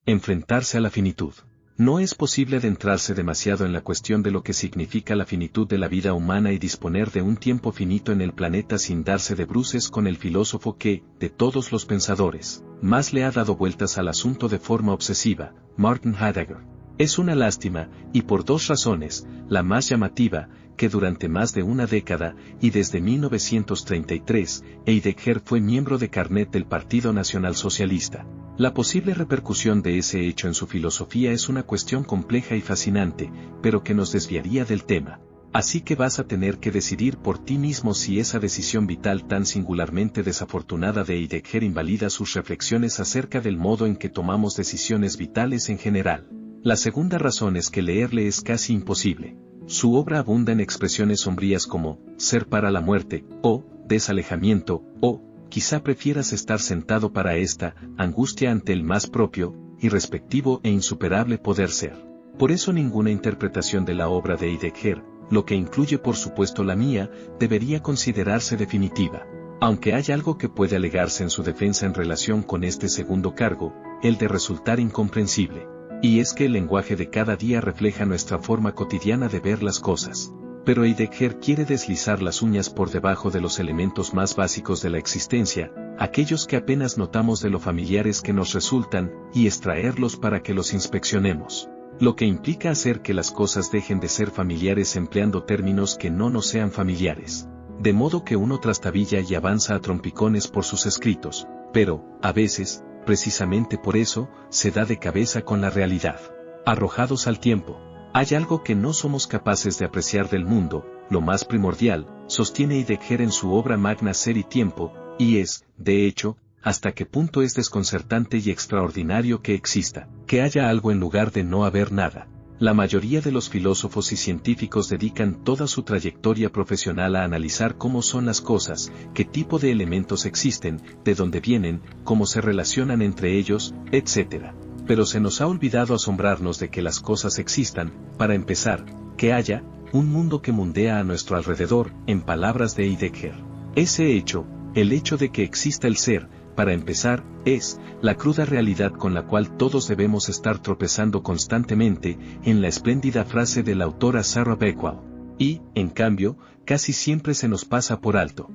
enfrentarse a la finitud. No es posible adentrarse demasiado en la cuestión de lo que significa la finitud de la vida humana y disponer de un tiempo finito en el planeta sin darse de bruces con el filósofo que, de todos los pensadores, más le ha dado vueltas al asunto de forma obsesiva, Martin Heidegger. Es una lástima, y por dos razones, la más llamativa, que durante más de una década, y desde 1933, Heidegger fue miembro de Carnet del Partido Nacional Socialista. La posible repercusión de ese hecho en su filosofía es una cuestión compleja y fascinante, pero que nos desviaría del tema. Así que vas a tener que decidir por ti mismo si esa decisión vital tan singularmente desafortunada de Heidegger invalida sus reflexiones acerca del modo en que tomamos decisiones vitales en general. La segunda razón es que leerle es casi imposible. Su obra abunda en expresiones sombrías como ser para la muerte, o desalejamiento, o quizá prefieras estar sentado para esta angustia ante el más propio, irrespectivo e insuperable poder ser. Por eso ninguna interpretación de la obra de Heidegger, lo que incluye por supuesto la mía, debería considerarse definitiva. Aunque hay algo que puede alegarse en su defensa en relación con este segundo cargo, el de resultar incomprensible. Y es que el lenguaje de cada día refleja nuestra forma cotidiana de ver las cosas. Pero Heidegger quiere deslizar las uñas por debajo de los elementos más básicos de la existencia, aquellos que apenas notamos de lo familiares que nos resultan, y extraerlos para que los inspeccionemos. Lo que implica hacer que las cosas dejen de ser familiares empleando términos que no nos sean familiares. De modo que uno trastabilla y avanza a trompicones por sus escritos, pero, a veces, precisamente por eso, se da de cabeza con la realidad. Arrojados al tiempo. Hay algo que no somos capaces de apreciar del mundo, lo más primordial, sostiene Heidegger en su obra magna Ser y Tiempo, y es, de hecho, hasta qué punto es desconcertante y extraordinario que exista, que haya algo en lugar de no haber nada. La mayoría de los filósofos y científicos dedican toda su trayectoria profesional a analizar cómo son las cosas, qué tipo de elementos existen, de dónde vienen, cómo se relacionan entre ellos, etc. Pero se nos ha olvidado asombrarnos de que las cosas existan, para empezar, que haya un mundo que mundea a nuestro alrededor, en palabras de Heidegger. Ese hecho, el hecho de que exista el ser, para empezar, es la cruda realidad con la cual todos debemos estar tropezando constantemente, en la espléndida frase de la autora Sarah Beckwell. Y, en cambio, casi siempre se nos pasa por alto.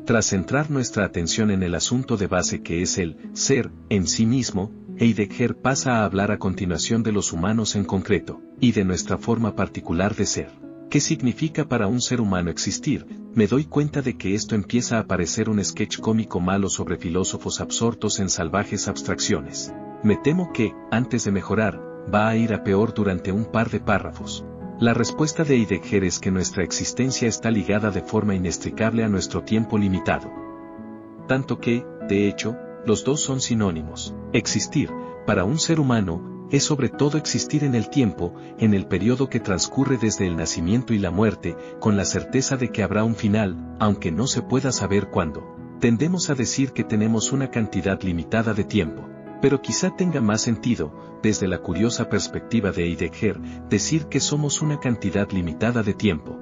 Tras centrar nuestra atención en el asunto de base que es el ser en sí mismo, Heidegger pasa a hablar a continuación de los humanos en concreto, y de nuestra forma particular de ser. ¿Qué significa para un ser humano existir? Me doy cuenta de que esto empieza a parecer un sketch cómico malo sobre filósofos absortos en salvajes abstracciones. Me temo que, antes de mejorar, va a ir a peor durante un par de párrafos. La respuesta de Heidegger es que nuestra existencia está ligada de forma inextricable a nuestro tiempo limitado. Tanto que, de hecho, los dos son sinónimos. Existir, para un ser humano, es sobre todo existir en el tiempo, en el periodo que transcurre desde el nacimiento y la muerte, con la certeza de que habrá un final, aunque no se pueda saber cuándo. Tendemos a decir que tenemos una cantidad limitada de tiempo, pero quizá tenga más sentido, desde la curiosa perspectiva de Heidegger, decir que somos una cantidad limitada de tiempo.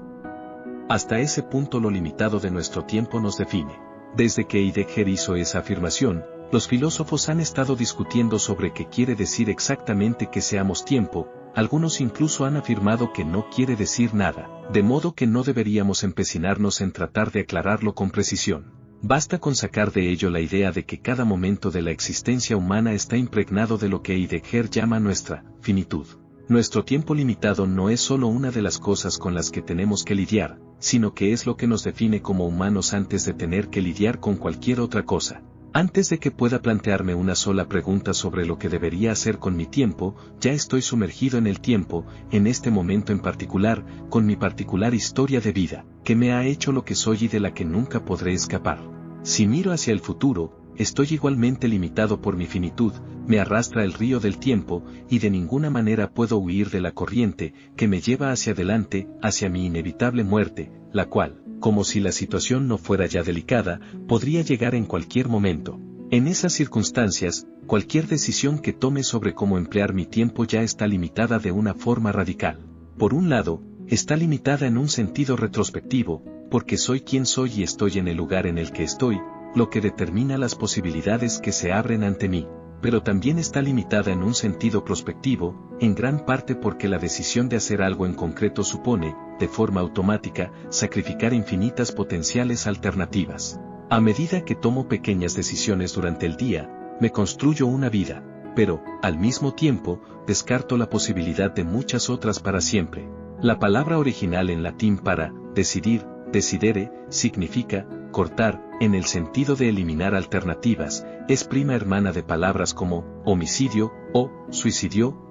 Hasta ese punto lo limitado de nuestro tiempo nos define. Desde que Heidegger hizo esa afirmación, los filósofos han estado discutiendo sobre qué quiere decir exactamente que seamos tiempo, algunos incluso han afirmado que no quiere decir nada, de modo que no deberíamos empecinarnos en tratar de aclararlo con precisión. Basta con sacar de ello la idea de que cada momento de la existencia humana está impregnado de lo que Heidegger llama nuestra finitud. Nuestro tiempo limitado no es solo una de las cosas con las que tenemos que lidiar, sino que es lo que nos define como humanos antes de tener que lidiar con cualquier otra cosa. Antes de que pueda plantearme una sola pregunta sobre lo que debería hacer con mi tiempo, ya estoy sumergido en el tiempo, en este momento en particular, con mi particular historia de vida, que me ha hecho lo que soy y de la que nunca podré escapar. Si miro hacia el futuro, estoy igualmente limitado por mi finitud, me arrastra el río del tiempo, y de ninguna manera puedo huir de la corriente, que me lleva hacia adelante, hacia mi inevitable muerte, la cual, como si la situación no fuera ya delicada, podría llegar en cualquier momento. En esas circunstancias, cualquier decisión que tome sobre cómo emplear mi tiempo ya está limitada de una forma radical. Por un lado, está limitada en un sentido retrospectivo, porque soy quien soy y estoy en el lugar en el que estoy, lo que determina las posibilidades que se abren ante mí. pero también está limitada en un sentido prospectivo, en gran parte porque la decisión de hacer algo en concreto supone, de forma automática, sacrificar infinitas potenciales alternativas. A medida que tomo pequeñas decisiones durante el día, me construyo una vida, pero, al mismo tiempo, descarto la posibilidad de muchas otras para siempre. La palabra original en latín para decidir, decidere, significa cortar, en el sentido de eliminar alternativas, es prima hermana de palabras como homicidio o suicidio.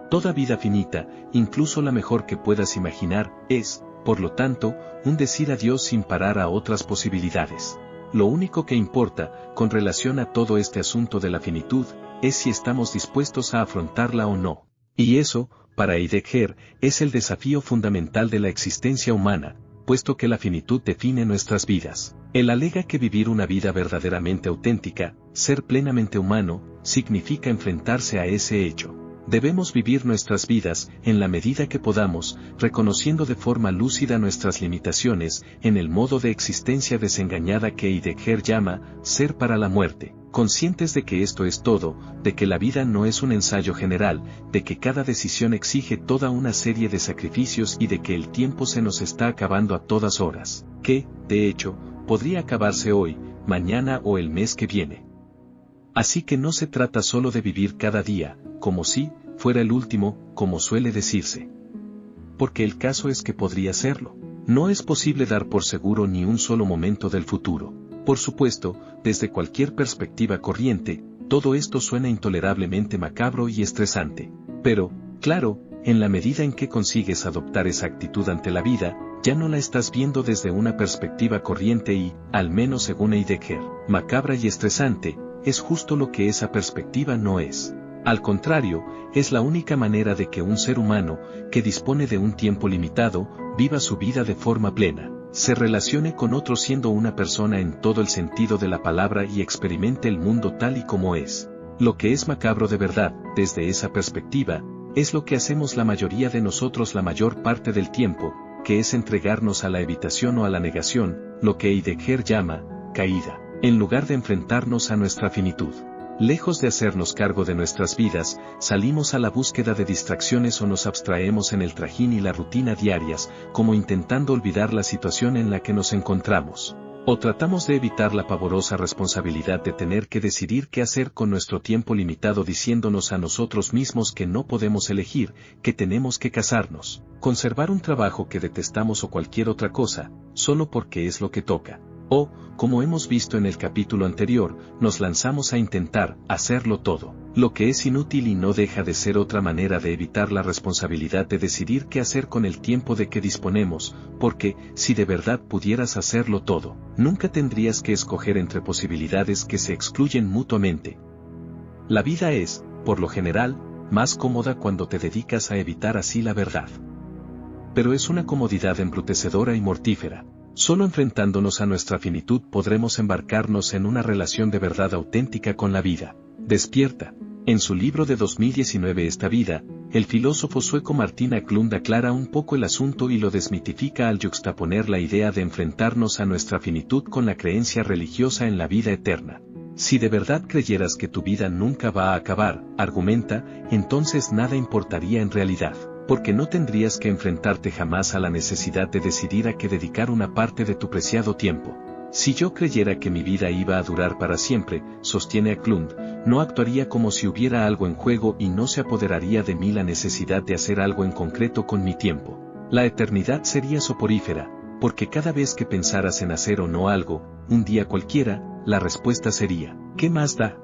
Toda vida finita, incluso la mejor que puedas imaginar, es, por lo tanto, un decir adiós sin parar a otras posibilidades. Lo único que importa, con relación a todo este asunto de la finitud, es si estamos dispuestos a afrontarla o no. Y eso, para Heidegger, es el desafío fundamental de la existencia humana, puesto que la finitud define nuestras vidas. Él alega que vivir una vida verdaderamente auténtica, ser plenamente humano, significa enfrentarse a ese hecho. Debemos vivir nuestras vidas, en la medida que podamos, reconociendo de forma lúcida nuestras limitaciones, en el modo de existencia desengañada que Heidegger llama ser para la muerte, conscientes de que esto es todo, de que la vida no es un ensayo general, de que cada decisión exige toda una serie de sacrificios y de que el tiempo se nos está acabando a todas horas, que, de hecho, podría acabarse hoy, mañana o el mes que viene. Así que no se trata solo de vivir cada día, como si fuera el último, como suele decirse. Porque el caso es que podría serlo. No es posible dar por seguro ni un solo momento del futuro. Por supuesto, desde cualquier perspectiva corriente, todo esto suena intolerablemente macabro y estresante. Pero, claro, en la medida en que consigues adoptar esa actitud ante la vida, ya no la estás viendo desde una perspectiva corriente y, al menos según Heidegger, macabra y estresante, es justo lo que esa perspectiva no es. Al contrario, es la única manera de que un ser humano, que dispone de un tiempo limitado, viva su vida de forma plena, se relacione con otros siendo una persona en todo el sentido de la palabra y experimente el mundo tal y como es. Lo que es macabro de verdad, desde esa perspectiva, es lo que hacemos la mayoría de nosotros la mayor parte del tiempo, que es entregarnos a la evitación o a la negación, lo que Heidegger llama caída, en lugar de enfrentarnos a nuestra finitud. Lejos de hacernos cargo de nuestras vidas, salimos a la búsqueda de distracciones o nos abstraemos en el trajín y la rutina diarias, como intentando olvidar la situación en la que nos encontramos. O tratamos de evitar la pavorosa responsabilidad de tener que decidir qué hacer con nuestro tiempo limitado diciéndonos a nosotros mismos que no podemos elegir, que tenemos que casarnos, conservar un trabajo que detestamos o cualquier otra cosa, solo porque es lo que toca. O, como hemos visto en el capítulo anterior, nos lanzamos a intentar hacerlo todo, lo que es inútil y no deja de ser otra manera de evitar la responsabilidad de decidir qué hacer con el tiempo de que disponemos, porque, si de verdad pudieras hacerlo todo, nunca tendrías que escoger entre posibilidades que se excluyen mutuamente. La vida es, por lo general, más cómoda cuando te dedicas a evitar así la verdad. Pero es una comodidad embrutecedora y mortífera. Solo enfrentándonos a nuestra finitud podremos embarcarnos en una relación de verdad auténtica con la vida. Despierta. En su libro de 2019 Esta vida, el filósofo sueco Martin Eklund aclara un poco el asunto y lo desmitifica al yuxtaponer la idea de enfrentarnos a nuestra finitud con la creencia religiosa en la vida eterna. Si de verdad creyeras que tu vida nunca va a acabar, argumenta, entonces nada importaría en realidad, porque no tendrías que enfrentarte jamás a la necesidad de decidir a qué dedicar una parte de tu preciado tiempo. Si yo creyera que mi vida iba a durar para siempre, sostiene Eklund, no actuaría como si hubiera algo en juego y no se apoderaría de mí la necesidad de hacer algo en concreto con mi tiempo. La eternidad sería soporífera, porque cada vez que pensaras en hacer o no algo, un día cualquiera, la respuesta sería, ¿qué más da?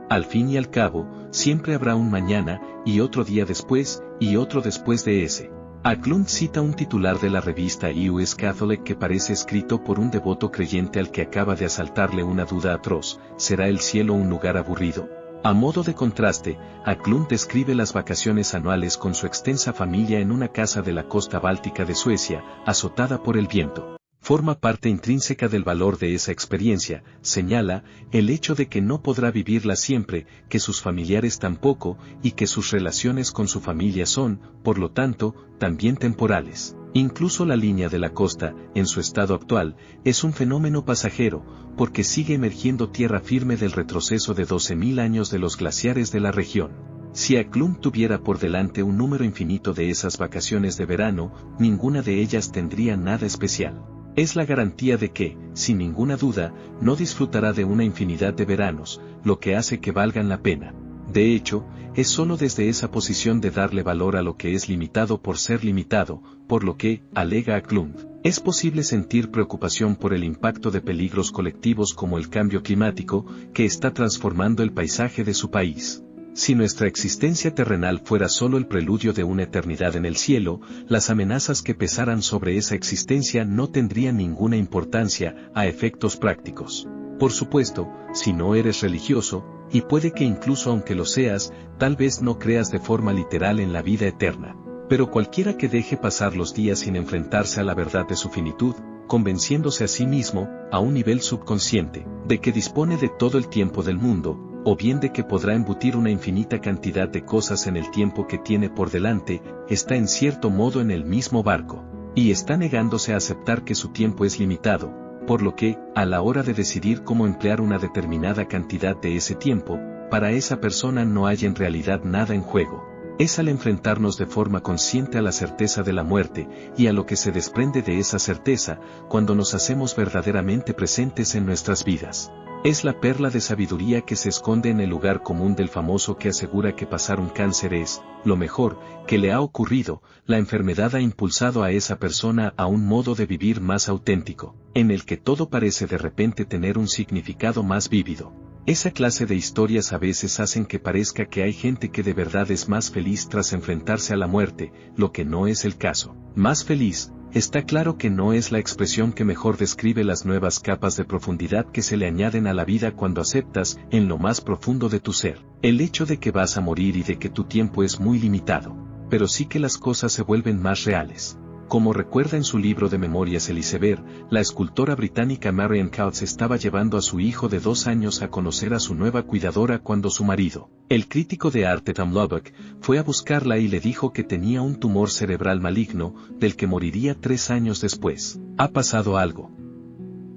Al fin y al cabo, siempre habrá un mañana, y otro día después, y otro después de ese. Eklund cita un titular de la revista US Catholic que parece escrito por un devoto creyente al que acaba de asaltarle una duda atroz: ¿será el cielo un lugar aburrido? A modo de contraste, Eklund describe las vacaciones anuales con su extensa familia en una casa de la costa báltica de Suecia, azotada por el viento. Forma parte intrínseca del valor de esa experiencia, señala, el hecho de que no podrá vivirla siempre, que sus familiares tampoco, y que sus relaciones con su familia son, por lo tanto, también temporales. Incluso la línea de la costa, en su estado actual, es un fenómeno pasajero, porque sigue emergiendo tierra firme del retroceso de 12.000 años de los glaciares de la región. Si Eklund tuviera por delante un número infinito de esas vacaciones de verano, ninguna de ellas tendría nada especial. Es la garantía de que, sin ninguna duda, no disfrutará de una infinidad de veranos, lo que hace que valgan la pena. De hecho, es solo desde esa posición de darle valor a lo que es limitado por ser limitado, por lo que, alega Eklund, es posible sentir preocupación por el impacto de peligros colectivos como el cambio climático, que está transformando el paisaje de su país. Si nuestra existencia terrenal fuera solo el preludio de una eternidad en el cielo, las amenazas que pesaran sobre esa existencia no tendrían ninguna importancia a efectos prácticos. Por supuesto, si no eres religioso, y puede que incluso aunque lo seas, tal vez no creas de forma literal en la vida eterna. Pero cualquiera que deje pasar los días sin enfrentarse a la verdad de su finitud, convenciéndose a sí mismo, a un nivel subconsciente, de que dispone de todo el tiempo del mundo, o bien de que podrá embutir una infinita cantidad de cosas en el tiempo que tiene por delante, está en cierto modo en el mismo barco, y está negándose a aceptar que su tiempo es limitado, por lo que, a la hora de decidir cómo emplear una determinada cantidad de ese tiempo, para esa persona no hay en realidad nada en juego. Es al enfrentarnos de forma consciente a la certeza de la muerte, y a lo que se desprende de esa certeza, cuando nos hacemos verdaderamente presentes en nuestras vidas. Es la perla de sabiduría que se esconde en el lugar común del famoso que asegura que pasar un cáncer es, lo mejor, que le ha ocurrido. La enfermedad ha impulsado a esa persona a un modo de vivir más auténtico, en el que todo parece de repente tener un significado más vívido. Esa clase de historias a veces hacen que parezca que hay gente que de verdad es más feliz tras enfrentarse a la muerte, lo que no es el caso. Más feliz, está claro que no es la expresión que mejor describe las nuevas capas de profundidad que se le añaden a la vida cuando aceptas, en lo más profundo de tu ser, el hecho de que vas a morir y de que tu tiempo es muy limitado. Pero sí que las cosas se vuelven más reales. Como recuerda en su libro de memorias el iceberg, la escultora británica Marian Coutts estaba llevando a su hijo de 2 años a conocer a su nueva cuidadora cuando su marido, el crítico de arte Tom Lubbock, fue a buscarla y le dijo que tenía un tumor cerebral maligno, del que moriría 3 años después. Ha pasado algo.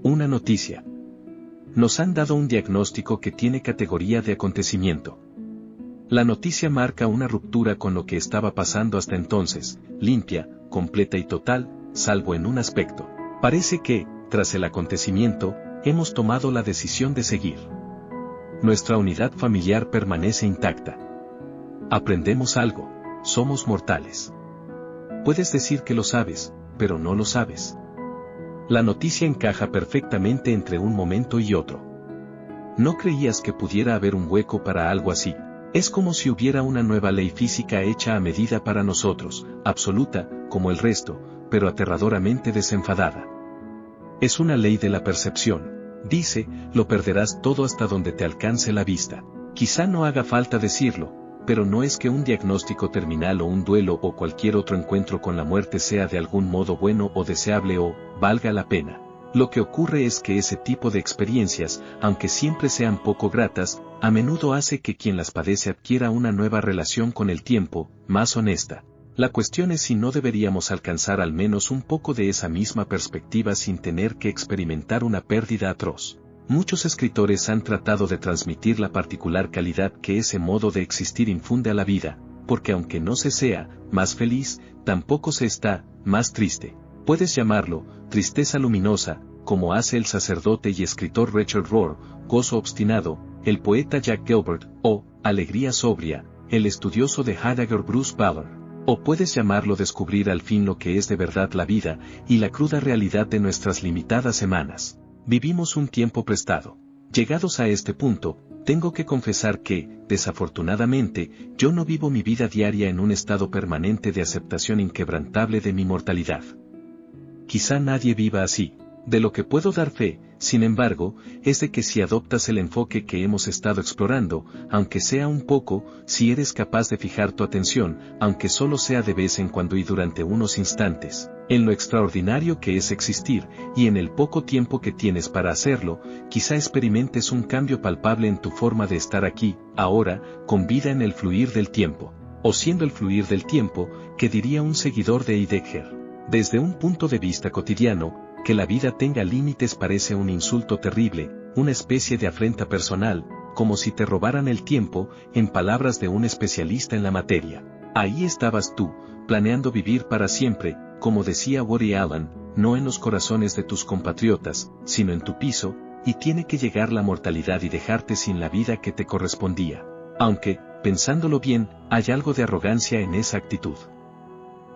Una noticia. Nos han dado un diagnóstico que tiene categoría de acontecimiento. La noticia marca una ruptura con lo que estaba pasando hasta entonces, limpia, completa y total, salvo en un aspecto. Parece que, tras el acontecimiento, hemos tomado la decisión de seguir. Nuestra unidad familiar permanece intacta. Aprendemos algo, somos mortales. Puedes decir que lo sabes, pero no lo sabes. La noticia encaja perfectamente entre un momento y otro. ¿No creías que pudiera haber un hueco para algo así? Es como si hubiera una nueva ley física hecha a medida para nosotros, absoluta, como el resto, pero aterradoramente desenfadada. Es una ley de la percepción. Dice, lo perderás todo hasta donde te alcance la vista. Quizá no haga falta decirlo, pero no es que un diagnóstico terminal o un duelo o cualquier otro encuentro con la muerte sea de algún modo bueno o deseable o, valga la pena. Lo que ocurre es que ese tipo de experiencias, aunque siempre sean poco gratas, a menudo hace que quien las padece adquiera una nueva relación con el tiempo, más honesta. La cuestión es si no deberíamos alcanzar al menos un poco de esa misma perspectiva sin tener que experimentar una pérdida atroz. Muchos escritores han tratado de transmitir la particular calidad que ese modo de existir infunde a la vida, porque aunque no se sea más feliz, tampoco se está más triste. Puedes llamarlo tristeza luminosa, como hace el sacerdote y escritor Richard Rohr, gozo obstinado, el poeta Jack Gilbert, o alegría sobria, el estudioso de Heidegger Bruce Ballard. O puedes llamarlo descubrir al fin lo que es de verdad la vida, y la cruda realidad de nuestras limitadas semanas. Vivimos un tiempo prestado. Llegados a este punto, tengo que confesar que, desafortunadamente, yo no vivo mi vida diaria en un estado permanente de aceptación inquebrantable de mi mortalidad. Quizá nadie viva así. De lo que puedo dar fe, sin embargo, es de que si adoptas el enfoque que hemos estado explorando, aunque sea un poco, si eres capaz de fijar tu atención, aunque solo sea de vez en cuando y durante unos instantes, en lo extraordinario que es existir, y en el poco tiempo que tienes para hacerlo, quizá experimentes un cambio palpable en tu forma de estar aquí, ahora, con vida en el fluir del tiempo, o siendo el fluir del tiempo, que diría un seguidor de Heidegger. Desde un punto de vista cotidiano, que la vida tenga límites parece un insulto terrible, una especie de afrenta personal, como si te robaran el tiempo, en palabras de un especialista en la materia. Ahí estabas tú, planeando vivir para siempre, como decía Woody Allen, no en los corazones de tus compatriotas, sino en tu piso, y tiene que llegar la mortalidad y dejarte sin la vida que te correspondía. Aunque, pensándolo bien, hay algo de arrogancia en esa actitud.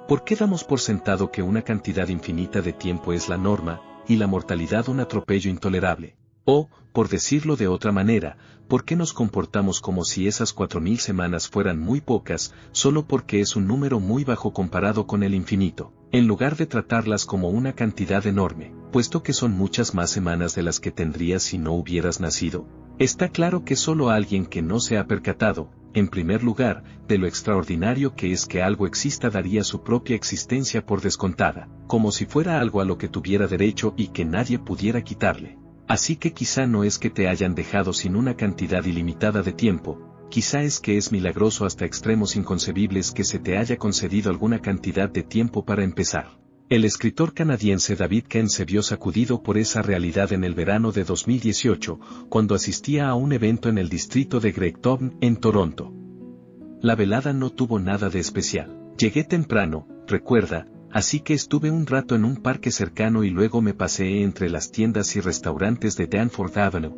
¿Por qué damos por sentado que una cantidad infinita de tiempo es la norma, y la mortalidad un atropello intolerable? O, por decirlo de otra manera, ¿por qué nos comportamos como si esas 4000 semanas fueran muy pocas, solo porque es un número muy bajo comparado con el infinito, en lugar de tratarlas como una cantidad enorme, puesto que son muchas más semanas de las que tendrías si no hubieras nacido? Está claro que solo alguien que no se ha percatado, en primer lugar, de lo extraordinario que es que algo exista daría su propia existencia por descontada, como si fuera algo a lo que tuviera derecho y que nadie pudiera quitarle. Así que quizá no es que te hayan dejado sin una cantidad ilimitada de tiempo, quizá es que es milagroso hasta extremos inconcebibles que se te haya concedido alguna cantidad de tiempo para empezar. El escritor canadiense David Ken se vio sacudido por esa realidad en el verano de 2018, cuando asistía a un evento en el distrito de Greytown, en Toronto. La velada no tuvo nada de especial. Llegué temprano, recuerda, así que estuve un rato en un parque cercano y luego me paseé entre las tiendas y restaurantes de Danforth Avenue.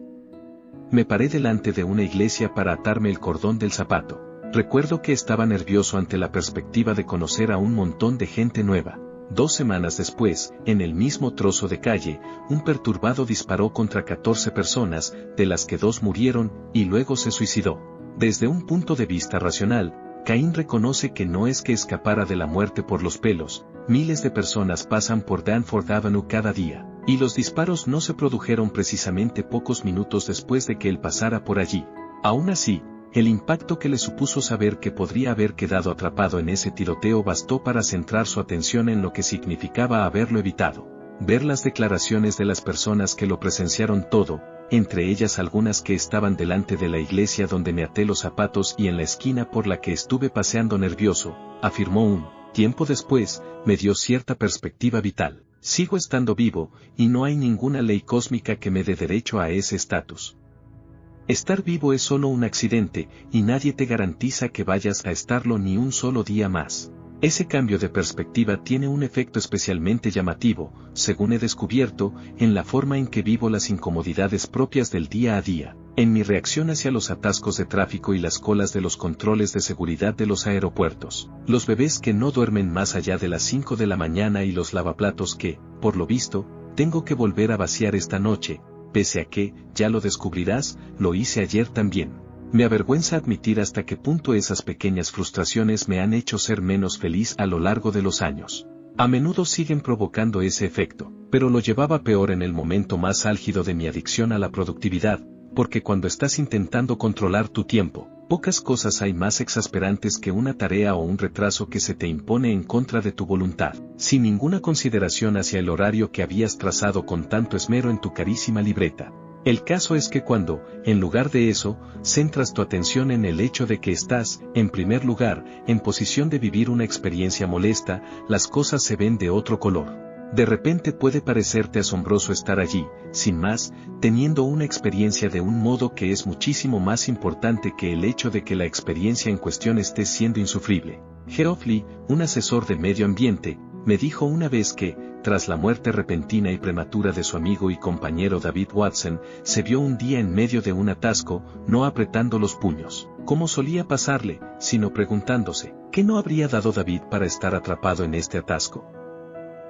Me paré delante de una iglesia para atarme el cordón del zapato. Recuerdo que estaba nervioso ante la perspectiva de conocer a un montón de gente nueva. 2 semanas después, en el mismo trozo de calle, un perturbado disparó contra 14 personas, de las que 2 murieron, y luego se suicidó. Desde un punto de vista racional, Caín reconoce que no es que escapara de la muerte por los pelos. Miles de personas pasan por Danforth Avenue cada día, y los disparos no se produjeron precisamente pocos minutos después de que él pasara por allí. Aún así, el impacto que le supuso saber que podría haber quedado atrapado en ese tiroteo bastó para centrar su atención en lo que significaba haberlo evitado. Ver las declaraciones de las personas que lo presenciaron todo, entre ellas algunas que estaban delante de la iglesia donde me até los zapatos y en la esquina por la que estuve paseando nervioso, afirmó un tiempo después, me dio cierta perspectiva vital. Sigo estando vivo, y no hay ninguna ley cósmica que me dé derecho a ese estatus. Estar vivo es solo un accidente, y nadie te garantiza que vayas a estarlo ni un solo día más. Ese cambio de perspectiva tiene un efecto especialmente llamativo, según he descubierto, en la forma en que vivo las incomodidades propias del día a día, en mi reacción hacia los atascos de tráfico y las colas de los controles de seguridad de los aeropuertos, los bebés que no duermen más allá de las 5 de la mañana y los lavaplatos que, por lo visto, tengo que volver a vaciar esta noche, pese a que, ya lo descubrirás, lo hice ayer también. Me avergüenza admitir hasta qué punto esas pequeñas frustraciones me han hecho ser menos feliz a lo largo de los años. A menudo siguen provocando ese efecto, pero lo llevaba peor en el momento más álgido de mi adicción a la productividad, porque cuando estás intentando controlar tu tiempo, pocas cosas hay más exasperantes que una tarea o un retraso que se te impone en contra de tu voluntad, sin ninguna consideración hacia el horario que habías trazado con tanto esmero en tu carísima libreta. El caso es que cuando, en lugar de eso, centras tu atención en el hecho de que estás, en primer lugar, en posición de vivir una experiencia molesta, las cosas se ven de otro color. De repente puede parecerte asombroso estar allí, sin más, teniendo una experiencia de un modo que es muchísimo más importante que el hecho de que la experiencia en cuestión esté siendo insufrible. Geoff Lee, un asesor de medio ambiente, me dijo una vez que, tras la muerte repentina y prematura de su amigo y compañero David Watson, se vio un día en medio de un atasco, no apretando los puños, como solía pasarle, sino preguntándose, ¿qué no habría dado David para estar atrapado en este atasco?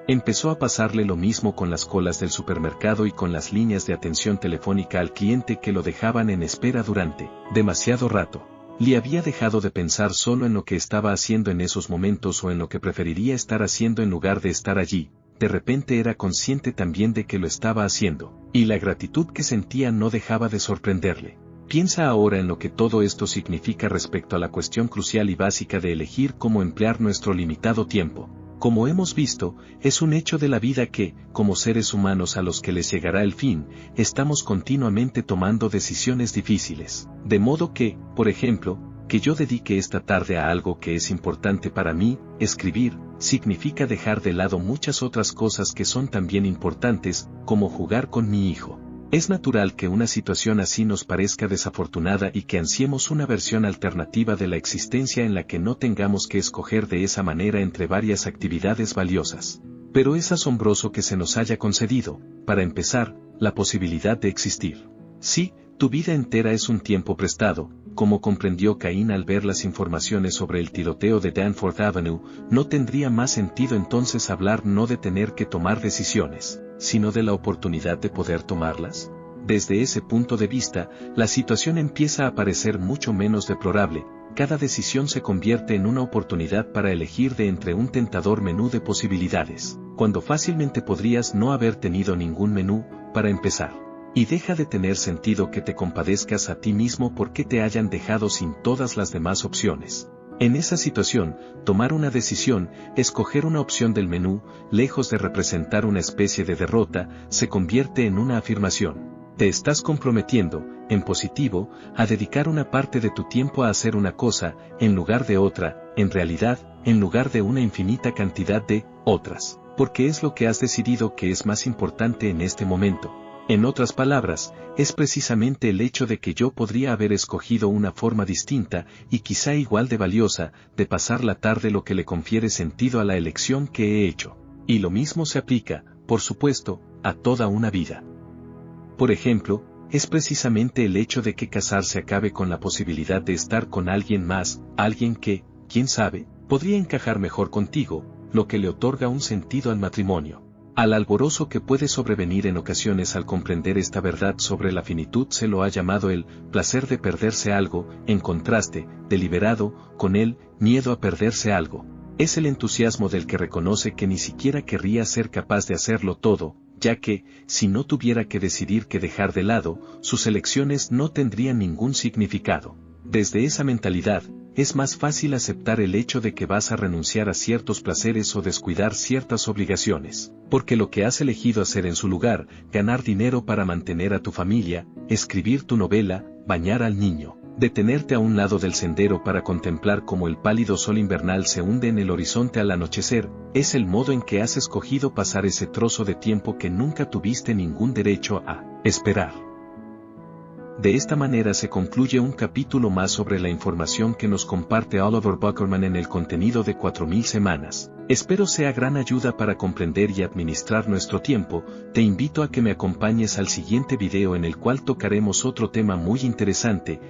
Empezó a pasarle lo mismo con las colas del supermercado y con las líneas de atención telefónica al cliente que lo dejaban en espera durante demasiado rato. Lee había dejado de pensar solo en lo que estaba haciendo en esos momentos o en lo que preferiría estar haciendo en lugar de estar allí. De repente era consciente también de que lo estaba haciendo, y la gratitud que sentía no dejaba de sorprenderle. Piensa ahora en lo que todo esto significa respecto a la cuestión crucial y básica de elegir cómo emplear nuestro limitado tiempo. Como hemos visto, es un hecho de la vida que, como seres humanos a los que les llegará el fin, estamos continuamente tomando decisiones difíciles. De modo que, por ejemplo, que yo dedique esta tarde a algo que es importante para mí. Escribir significa dejar de lado muchas otras cosas que son también importantes, como jugar con mi hijo. Es natural que una situación así nos parezca desafortunada y que ansiemos una versión alternativa de la existencia en la que no tengamos que escoger de esa manera entre varias actividades valiosas. Pero es asombroso que se nos haya concedido, para empezar, la posibilidad de existir. Sí, tu vida entera es un tiempo prestado. Como comprendió Caín al ver las informaciones sobre el tiroteo de Danforth Avenue, no tendría más sentido entonces hablar no de tener que tomar decisiones, sino de la oportunidad de poder tomarlas. Desde ese punto de vista, la situación empieza a parecer mucho menos deplorable. Cada decisión se convierte en una oportunidad para elegir de entre un tentador menú de posibilidades, cuando fácilmente podrías no haber tenido ningún menú, para empezar. Y deja de tener sentido que te compadezcas a ti mismo porque te hayan dejado sin todas las demás opciones. En esa situación, tomar una decisión, escoger una opción del menú, lejos de representar una especie de derrota, se convierte en una afirmación. Te estás comprometiendo, en positivo, a dedicar una parte de tu tiempo a hacer una cosa, en lugar de otra, en realidad, en lugar de una infinita cantidad de otras, porque es lo que has decidido que es más importante en este momento. En otras palabras, es precisamente el hecho de que yo podría haber escogido una forma distinta, y quizá igual de valiosa, de pasar la tarde lo que le confiere sentido a la elección que he hecho. Y lo mismo se aplica, por supuesto, a toda una vida. Por ejemplo, es precisamente el hecho de que casarse acabe con la posibilidad de estar con alguien más, alguien que, quién sabe, podría encajar mejor contigo, lo que le otorga un sentido al matrimonio. Al alborozo que puede sobrevenir en ocasiones al comprender esta verdad sobre la finitud se lo ha llamado el placer de perderse algo, en contraste, deliberado, con el miedo a perderse algo. Es el entusiasmo del que reconoce que ni siquiera querría ser capaz de hacerlo todo, ya que, si no tuviera que decidir qué dejar de lado, sus elecciones no tendrían ningún significado. Desde esa mentalidad, es más fácil aceptar el hecho de que vas a renunciar a ciertos placeres o descuidar ciertas obligaciones, porque lo que has elegido hacer en su lugar, ganar dinero para mantener a tu familia, escribir tu novela, bañar al niño, detenerte a un lado del sendero para contemplar cómo el pálido sol invernal se hunde en el horizonte al anochecer, es el modo en que has escogido pasar ese trozo de tiempo que nunca tuviste ningún derecho a esperar. De esta manera se concluye un capítulo más sobre la información que nos comparte Oliver Buckerman en el contenido de 4000 semanas. Espero sea gran ayuda para comprender y administrar nuestro tiempo. Te invito a que me acompañes al siguiente video en el cual tocaremos otro tema muy interesante.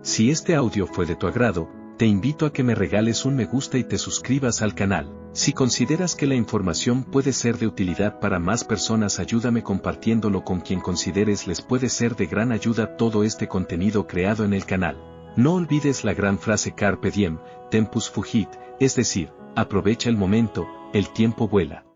Si este audio fue de tu agrado, te invito a que me regales un me gusta y te suscribas al canal. Si consideras que la información puede ser de utilidad para más personas, ayúdame compartiéndolo con quien consideres les puede ser de gran ayuda todo este contenido creado en el canal. No olvides la gran frase Carpe diem, tempus fugit, es decir, aprovecha el momento, el tiempo vuela.